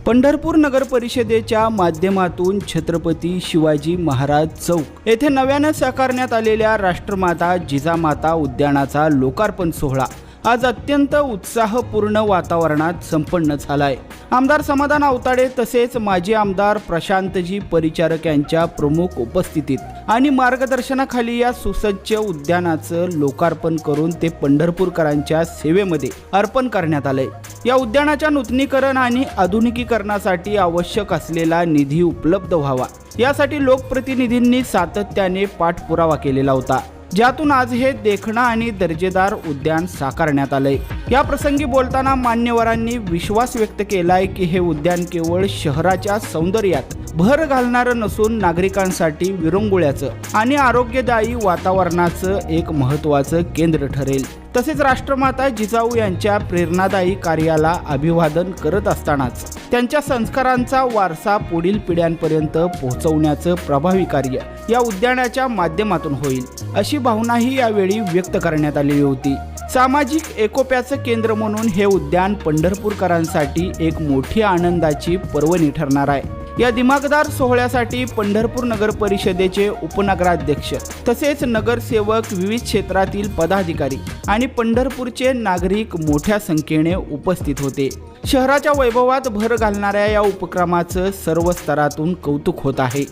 पंढरपूर नगर परिषदेच्या माध्यमातून छत्रपती शिवाजी महाराज चौक येथे नव्याने साकारण्यात आलेल्या राष्ट्रमाता जिजामाता उद्यानाचा लोकार्पण सोहळा आज अत्यंत उत्साहपूर्ण वातावरणात संपन्न झालाय। आमदार समाधान आवताडे तसेच माजी आमदार प्रशांतजी परिचारक यांच्या प्रमुख उपस्थितीत आणि मार्गदर्शनाखाली या सुसज्ज उद्यानाचं लोकार्पण करून ते पंढरपूरकरांच्या सेवेमध्ये अर्पण करण्यात आले। या उद्यानाच्या नूतनीकरण आणि आधुनिकीकरणासाठी आवश्यक असलेला निधी उपलब्ध व्हावा यासाठी लोकप्रतिनिधींनी सातत्याने पाठपुरावा केलेला होता, ज्यातून आज हे देखणं आणि दर्जेदार उद्यान साकारण्यात आलंय। या प्रसंगी बोलताना मान्यवरांनी विश्वास व्यक्त केलाय की हे उद्यान केवळ शहराच्या सौंदर्यात भर घालणारं नसून नागरिकांसाठी विरंगुळ्याचं आणि आरोग्यदायी वातावरणाचं एक महत्त्वाचं केंद्र ठरेल। तसेच राष्ट्रमाता जिजाऊ यांच्या प्रेरणादायी कार्याला अभिवादन करत असतानाच त्यांच्या संस्कारांचा वारसा पुढील पिढ्यांपर्यंत पोहोचवण्याचं प्रभावी कार्य या उद्यानाच्या माध्यमातून होईल, अशी भावनाही यावेळी व्यक्त करण्यात आली होती। सामाजिक एकोप्याचं केंद्र म्हणून हे उद्यान पंढरपूरकरांसाठी एक मोठी आनंदाची पर्वणी ठरणार आहे। या दिमागदार सोहळ्यासाठी पंढरपूर नगर परिषदेचे उपनगराध्यक्ष तसेच नगरसेवक, विविध क्षेत्रातील पदाधिकारी आणि पंढरपूरचे नागरिक मोठ्या संख्येने उपस्थित होते। शहराच्या वैभवात भर घालणाऱ्या या उपक्रमाचं सर्व स्तरातून कौतुक होत आहे।